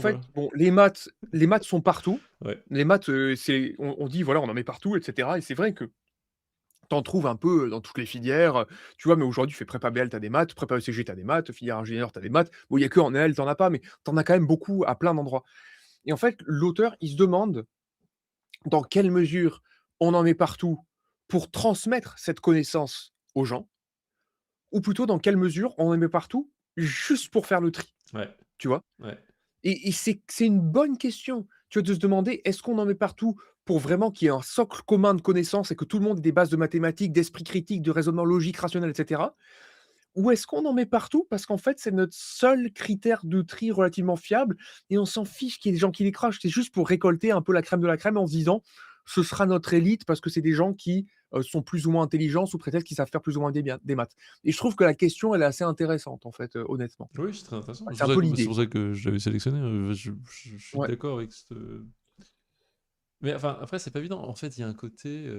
En fait, Voilà. bon, les maths sont partout. Ouais. Les maths, c'est on dit voilà, on en met partout et cetera et c'est vrai que tu en trouves un peu, dans toutes les filières, tu vois? Mais aujourd'hui, tu fais prépa BL, tu as des maths, prépa ECG, tu as des maths, filière ingénieur, tu as des maths. Bon, il y a qu'en EL, tu en as pas, mais tu en as quand même beaucoup à plein d'endroits et en fait, l'auteur, il se demande dans quelle mesure on en met partout pour transmettre cette connaissance aux gens ou plutôt dans quelle mesure on en met partout juste pour faire le tri, Ouais. tu vois? Ouais. Et c'est une bonne question, tu vois? De se demander: «Est-ce qu'on en met partout pour vraiment qu'il y ait un socle commun de connaissances et que tout le monde ait des bases de mathématiques, d'esprit critique, de raisonnement logique, rationnel et cetera? Ou est-ce qu'on en met partout parce qu'en fait, c'est notre seul critère de tri relativement fiable et on s'en fiche qu'il y ait des gens qui décrochent? C'est juste pour récolter un peu la crème de la crème en se disant: «Ce sera notre élite parce que c'est des gens qui, sont plus ou moins intelligents sous prétexte qu'ils savent faire plus ou moins des maths» et je trouve que la question, elle est assez intéressante en fait, honnêtement. Oui, c'est très intéressant. Ouais, c'est un peu C'est l'idée, pour quoi. ça que je l'avais sélectionné, je suis Ouais. d'accord avec cette, mais enfin, après, c'est pas évident. En fait, il y a un côté,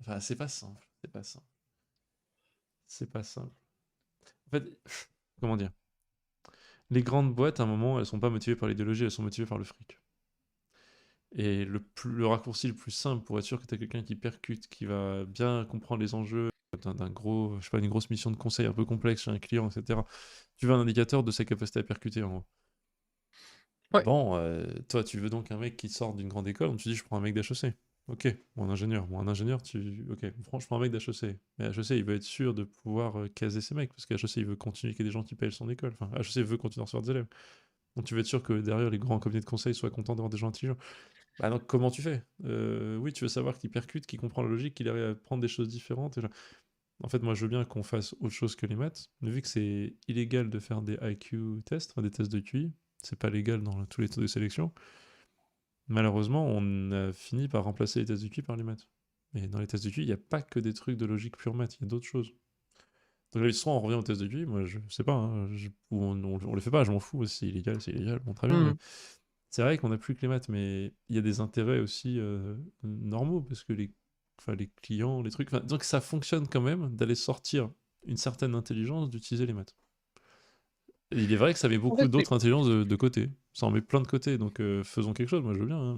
enfin, c'est pas simple, c'est pas simple, c'est pas simple. En fait, comment dire? Les grandes boîtes, à un moment, elles sont pas motivées par l'idéologie, elles sont motivées par le fric. Et le raccourci le plus simple pour être sûr que tu as quelqu'un qui percute, qui va bien comprendre les enjeux d'un gros, je sais pas, une grosse mission de conseil un peu complexe chez un client, etc. Tu veux un indicateur de sa capacité à percuter, en gros. Ouais. Bon, toi, tu veux donc un mec qui sort d'une grande école, donc tu dis, je prends un mec d'HEC. Ok, ou un ingénieur. Bon, un ingénieur, ok, franchement, je prends un mec d'HEC. Mais HEC, il veut être sûr de pouvoir caser ses mecs, parce qu'HEC, il veut continuer qu'il y ait des gens qui payent son école. Enfin, HEC veut continuer à recevoir des élèves. Donc tu veux être sûr que derrière, les grands cabinets de conseil soient contents d'avoir des gens intelligents. Bah donc comment tu fais? Oui, tu veux savoir qu'il percute, qu'il comprend la logique, qu'il arrive à prendre des choses différentes. En fait, moi, je veux bien qu'on fasse autre chose que les maths, mais vu que c'est illégal de faire des IQ tests, enfin, des tests de QI, c'est pas légal dans tous les taux de sélection. Malheureusement, on a fini par remplacer les tests de QI par les maths. Mais dans les tests de QI, il n'y a pas que des trucs de logique pure maths, il y a d'autres choses. Donc là, soit on revient aux tests de QI, moi je sais pas, hein, ou on les fait pas, je m'en fous, c'est illégal, bon très bien, mais Mmh. c'est vrai qu'on n'a plus que les maths, mais il y a des intérêts aussi normaux, parce que enfin, les clients, les trucs, enfin, donc ça fonctionne quand même d'aller sortir une certaine intelligence d'utiliser les maths. Et il est vrai que ça met En beaucoup fait, c'est d'autres intelligences de côté. Ça en met plein de côté, donc faisons quelque chose, moi je veux bien, hein,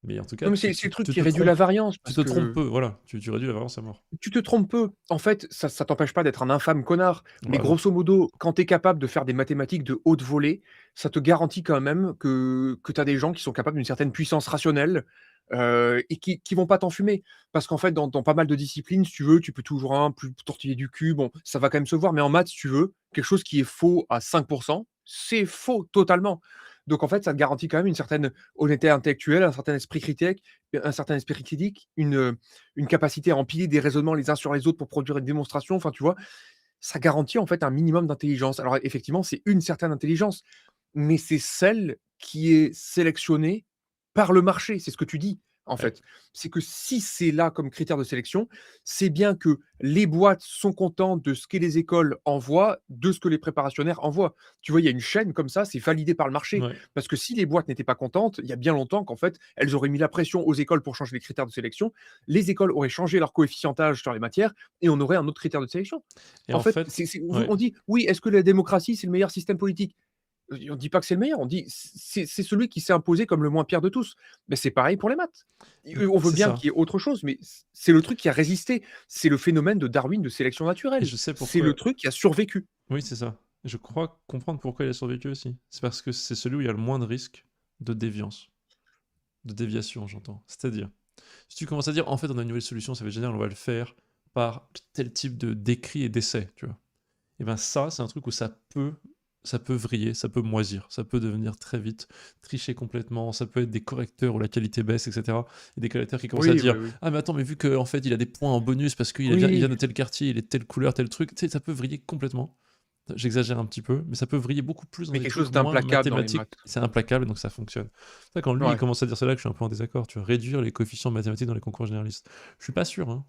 mais en tout cas, non, mais c'est le truc tu qui te réduit la trompes. variance Tu parce te trompes que peu, voilà. Tu réduis la variance à mort. tu te trompes peu. En fait, ça t'empêche pas d'être un infâme connard, mais Bah non. grosso modo, quand tu es capable de faire des mathématiques de haute volée, ça te garantit quand même que tu as des gens qui sont capables d'une certaine puissance rationnelle, et qui vont pas t'enfumer. Parce qu'en fait, dans pas mal de disciplines, si tu veux, tu peux toujours un peu tortiller du cul, bon, ça va quand même se voir, mais en maths, si tu veux, quelque chose qui est faux à 5, c'est faux totalement. Donc en fait, ça te garantit quand même une certaine honnêteté intellectuelle, un certain esprit critique, une capacité à empiler des raisonnements les uns sur les autres pour produire une démonstration, enfin, tu vois? Ça garantit en fait un minimum d'intelligence. Alors effectivement, c'est une certaine intelligence, mais c'est celle qui est sélectionnée par le marché. C'est ce que tu dis, en Ouais. fait. C'est que si c'est là comme critère de sélection, c'est bien que les boîtes sont contentes de ce que les écoles envoient, de ce que les préparationnaires envoient. Tu vois, il y a une chaîne comme ça, c'est validé par le marché. Ouais. Parce que si les boîtes n'étaient pas contentes, il y a bien longtemps qu'en fait, elles auraient mis la pression aux écoles pour changer les critères de sélection. Les écoles auraient changé leur coefficientage sur les matières et on aurait un autre critère de sélection. Et En en fait, fait, on ouais. on dit: «Oui, est-ce que la démocratie, c'est le meilleur système politique?» On dit pas que c'est le meilleur, on dit: C'est celui qui s'est imposé comme le moins pire de tous». Mais c'est pareil pour les maths. On veut C'est bien ça. qu'il y ait autre chose, mais c'est le truc qui a résisté. C'est le phénomène de Darwin de sélection Et naturelle. je sais C'est le pourquoi. truc qui a survécu. Oui, c'est ça. Je crois comprendre pourquoi il a survécu aussi. C'est parce que c'est celui où il y a le moins de risque de déviance. De déviation, j'entends. C'est-à-dire, si tu commences à dire, en fait, on a une nouvelle solution, ça va être génial, on va le faire par tel type de d'écrit et d'essai, tu vois. Et ben ça, c'est un truc où ça peut vriller, ça peut moisir, ça peut devenir très vite tricher complètement, ça peut être des correcteurs où la qualité baisse, etc. Et des correcteurs qui commencent à Oui, oui, dire oui. ah mais attends mais vu qu'en fait il a des points en bonus parce il vient Oui, de tel quartier, il est de telle couleur, tel truc, tu sais, ça peut vriller complètement. J'exagère un petit peu, mais ça peut vriller beaucoup plus dans mais des quelque trucs chose moins d'implacable dans les mathématiques. maths. C'est implacable, donc ça fonctionne. C'est vrai, quand lui il Ouais. commence à dire cela, que je suis un peu en désaccord. Tu vois, réduire les coefficients mathématiques dans les concours généralistes. Je suis pas sûr, hein.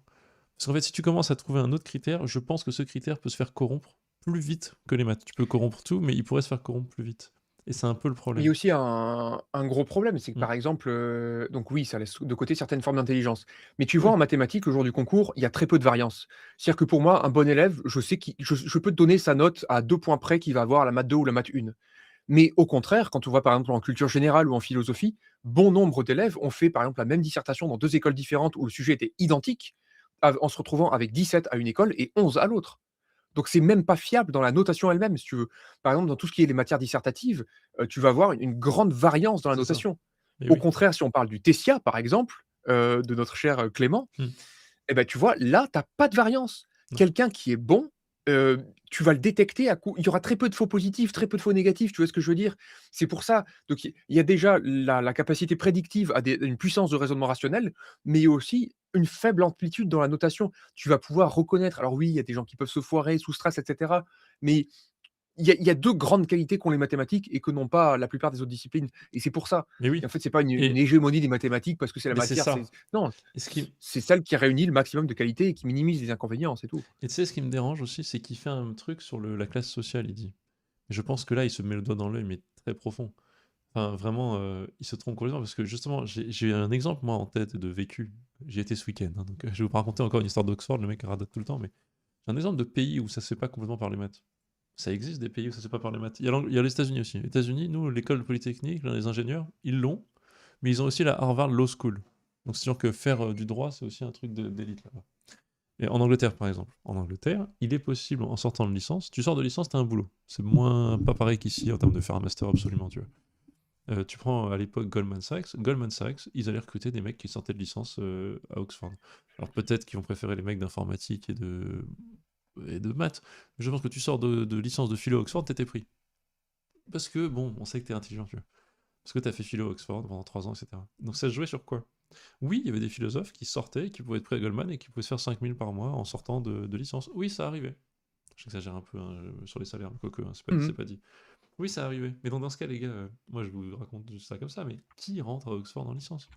Parce qu'en fait, si tu commences à trouver un autre critère, je pense que ce critère peut se faire corrompre plus vite que les maths. Tu peux corrompre tout, mais il pourrait se faire corrompre plus vite. Et c'est un peu le Mais il y a problème. aussi un gros problème, c'est que, Mm. par exemple, donc oui, ça laisse de côté certaines formes d'intelligence. Mais tu vois, Oui, en mathématiques, le jour du concours, il y a très peu de variance. C'est-à-dire que pour moi, un bon élève, je sais je peux te donner sa note à 2 points près qu'il va avoir à la maths 2 ou la maths 1. Mais au contraire, quand on voit par exemple en culture générale ou en philosophie, bon nombre d'élèves ont fait par exemple la même dissertation dans 2 écoles différentes où le sujet était identique, en se retrouvant avec 17 à une école et 11 à l'autre. Donc c'est même pas fiable dans la notation elle-même, si tu veux. Par exemple, dans tout ce qui est les matières dissertatives, tu vas avoir une grande variance dans la C'est ça. notation. Et Au oui. contraire, si on parle du Tessia, par exemple, de notre cher, Clément, Mmh. et ben tu vois, là, tu as pas de variance. Non. Quelqu'un qui est bon, tu vas le détecter à coup il y aura très peu de faux positifs, très peu de faux négatifs, tu vois ce que je veux dire? C'est pour ça, donc il y a déjà la capacité prédictive à une puissance de raisonnement rationnel, mais aussi une faible amplitude dans la notation. Tu vas pouvoir reconnaître alors oui, il y a des gens qui peuvent se foirer sous stress et cetera, mais il y a 2 grandes qualités qu'ont les mathématiques et que n'ont pas la plupart des autres disciplines et c'est pour ça. Mais Et oui. en fait, c'est pas une Et hégémonie des mathématiques parce que c'est la mais c'est matière, c'est ça. non, Et ce qui c'est celle qui réunit le maximum de qualités et qui minimise les inconvénients, c'est tout. et tu sais ce qui me dérange aussi, c'est qu'il fait un truc sur la classe sociale, il dit. Et je pense que là, il se met le doigt dans l'œil, mais très profond. Enfin, vraiment, il se trompe complètement parce que justement, j'ai un exemple, moi, en tête de vécu. J'y étais ce week-end, hein, donc je vais vous raconter encore une histoire d'Oxford, le mec radote tout le temps, mais j'ai un exemple de pays où ça se fait pas complètement par les maths. Ça existe des pays où ça se fait pas par les maths. Il y a les États-Unis aussi. Les États-Unis, nous, l'école polytechnique, là, les ingénieurs, ils l'ont, mais ils ont aussi la Harvard Law School. Donc c'est sûr que faire du droit, c'est aussi un truc d'élite là-bas. Et en Angleterre, par exemple. En Angleterre, il est possible, en sortant de licence, tu sors de licence, t'as un boulot. C'est moins pas pareil qu'ici en termes de faire un master absolument, tu vois. Tu prends à l'époque Goldman Sachs. Goldman Sachs, ils allaient recruter des mecs qui sortaient de licence à Oxford. Alors peut-être qu'ils vont préférer les mecs d'informatique et de maths. Mais je pense que tu sors de licence de philo à Oxford, t'étais pris. Parce que, bon, on sait que t'es intelligent, tu vois. Parce que t'as fait philo à Oxford pendant 3 ans, etc. Donc ça se jouait sur quoi? Oui, il y avait des philosophes qui sortaient, qui pouvaient être pris à Goldman et qui pouvaient se faire 5000 par mois en sortant de licence. Oui, ça arrivait. J'exagère un peu hein, sur les salaires, quoique, hein, c'est Mmh. pas dit. Oui, ça arrivait. Mais donc, dans ce cas, les gars, moi je vous raconte juste ça comme ça, mais qui rentre à Oxford en licence?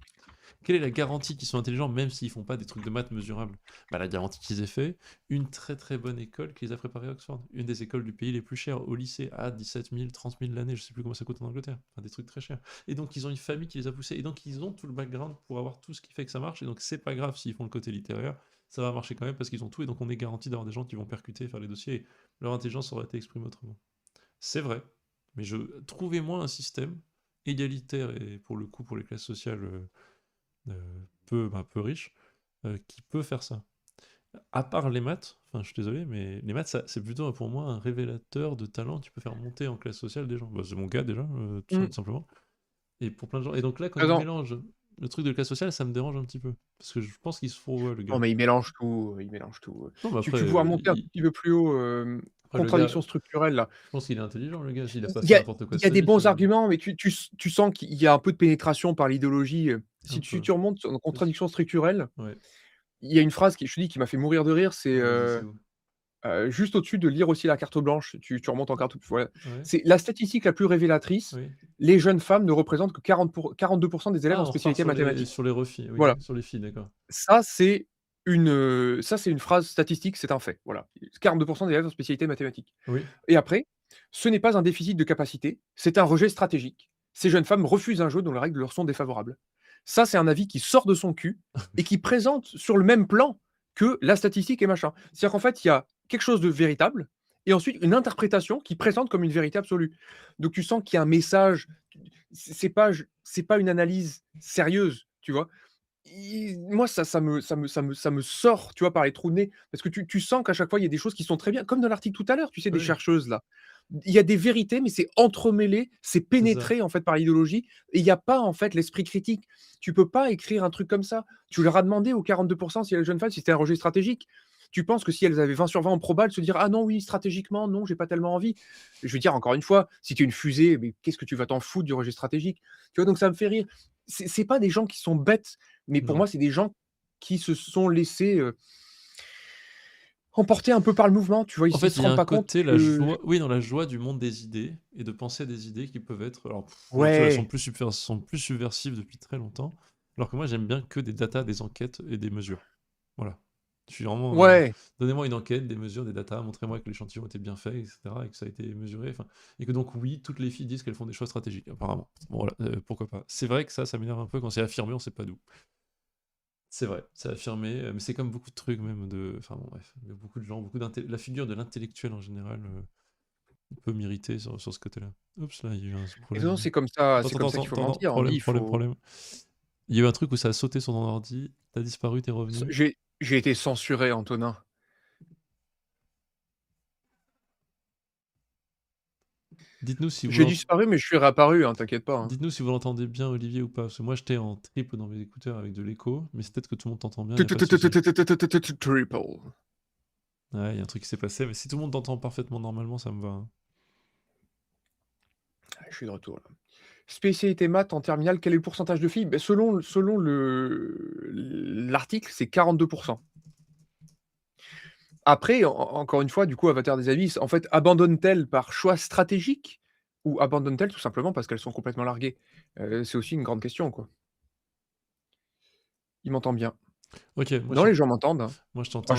Quelle est la garantie qu'ils sont intelligents, même s'ils font pas des trucs de maths mesurables? Bah, la garantie qu'ils aient fait une très très bonne école qui les a préparés à Oxford. Une des écoles du pays les plus chères au lycée à 17 000, 30 000 l'année, je sais plus comment ça coûte en Angleterre. Enfin, des trucs très chers. Et donc, ils ont une famille qui les a poussés. Et donc, ils ont tout le background pour avoir tout ce qui fait que ça marche. Et donc, c'est pas grave s'ils font le côté littéraire. Ça va marcher quand même parce qu'ils ont tout. Et donc, on est garanti d'avoir des gens qui vont percuter et faire les dossiers. Et leur intelligence aurait été exprimée autrement. C'est vrai. Mais trouvez-moi un système égalitaire et pour le coup, pour les classes sociales peu riches, qui peut faire ça. À part les maths, enfin je suis désolé, mais les maths, c'est plutôt pour moi un révélateur de talent qui peut faire monter en classe sociale des gens. Bah, c'est mon cas déjà, Mmh. tout simplement. Et pour plein de gens. Et donc là, quand Tu il raison. mélange le truc de classe sociale, ça me dérange un petit peu. Parce que je pense qu'il se fourvoie, le Non, gars. mais il mélange tout, il mélange tout. Non, mais après, Tu pourras monter un tout petit peu plus haut, le gars, contradiction structurelle là. je pense qu'il est intelligent, le gars, s'il a Il pas y fait a n'importe quoi il de y a sa des vie, tu bons vois. arguments, mais tu sens qu'il y a un peu de pénétration par l'idéologie, Un si peu. tu remontes sur C'est sûr. contradiction structurelle, Ouais. il y a une phrase qui je te dis qui m'a fait mourir de rire, c'est, Ouais, vas-y, c'est où? juste au-dessus de lire aussi la carte blanche, tu remontes en carte voilà. Ouais, C'est la statistique la plus révélatrice, oui. les jeunes femmes ne représentent que 42 des élèves Ah, en on repart spécialité sur les, mathématiques. sur les refis, oui, Voilà. sur les filles, d'accord. Ça, ça, c'est une phrase statistique, c'est un fait, voilà. 42 des élèves en spécialité mathématiques Oui. et après, ce n'est pas un déficit de capacité, c'est un rejet stratégique. Ces jeunes femmes refusent un jeu dont les règles leur sont défavorables. Ça, c'est un avis qui sort de son cul et qui présente sur le même plan que la statistique et machin. C'est-à-dire qu'en fait, il y a quelque chose de véritable et ensuite une interprétation qui présente comme une vérité absolue. Donc tu sens qu'il y a un message, c'est pas une analyse sérieuse, tu vois? Moi, ça me sort, tu vois, par les trous de nez, parce que tu sens qu'à chaque fois, il y a des choses qui sont très bien, comme dans l'article tout à l'heure, tu sais, des Oui, chercheuses là. Il y a des vérités, mais c'est entremêlé, c'est c'est ça. pénétré, en fait, par l'idéologie et il y a pas, en fait, l'esprit critique. Tu peux pas écrire un truc comme ça. Tu leur as demandé aux 42 si les jeunes femmes, si c'était un rejet stratégique. Tu penses que si elles avaient 20 sur 20 en proba, elles se diraient: «Ah non, oui, stratégiquement, non, j'ai pas tellement envie». Je veux dire, encore une fois, si tu es une fusée, mais qu'est-ce que tu vas t'en foutre du rejet stratégique? Tu vois? Donc ça me fait rire. C'est pas des gens qui sont bêtes, mais pour Non. moi, c'est des gens qui se sont laissés, emporter un peu par le mouvement, tu vois? Ils En ils fait, se il y a rendent un pas compte côté, la que joie, oui, dans la joie du monde des idées et de penser à des idées qui peuvent être. Alors, moi, tu vois, ouais, elles sont plus subversives depuis très longtemps. Alors que moi, j'aime bien que des datas, des enquêtes et des mesures. Voilà. Je suis vraiment. ouais, Donnez-moi une enquête, des mesures, des datas, montrez-moi que l'échantillon était bien fait, etc. Et que ça a été mesuré. Enfin, et que donc, oui, toutes les filles disent qu'elles font des choix stratégiques, apparemment. Bon, voilà, pourquoi pas. C'est vrai que ça m'énerve un peu quand c'est affirmé, on sait pas d'où. C'est vrai, c'est affirmé, mais c'est comme beaucoup de trucs, même de. Enfin, bon, bref. Il y a beaucoup de gens, la figure de l'intellectuel en général. peut m'irriter sur ce côté-là. Oups, là, il y a eu un Et non, problème. c'est Attends, comme attends, ça attends, qu'il faut attends, attends, mentir, hein. problème, Il problème, faut problème. Il y a eu un truc où ça a sauté sur ton ordi, tu as disparu, tu es s revenu. j'ai été censuré, Antonin. Dites-nous si vous J'ai l'ent disparu, mais je suis réapparu, hein, t'inquiète pas, hein. dites-nous si vous l'entendez bien, Olivier, ou pas. Parce que moi, j'étais en triple dans mes écouteurs avec de l'écho, mais c'est peut-être que tout le monde t'entend bien, il y a pas de souci. Triple. Ouais, il y a un truc qui s'est passé, mais si tout le monde t'entend parfaitement normalement, ça me va, hein. Ah, je suis de retour, là. Spécialité maths en terminale, quel est le pourcentage de filles? Beh, selon l'article, c'est 42. Après, encore une fois, du coup, Avatar des Abysses, en fait, abandonnent-elles par choix stratégique ou abandonnent-elles tout simplement parce qu'elles sont complètement larguées? C'est aussi une grande question, quoi. Il m'entend bien? OK, Non, les gens m'entendent, hein. moi je Ah, t'entends.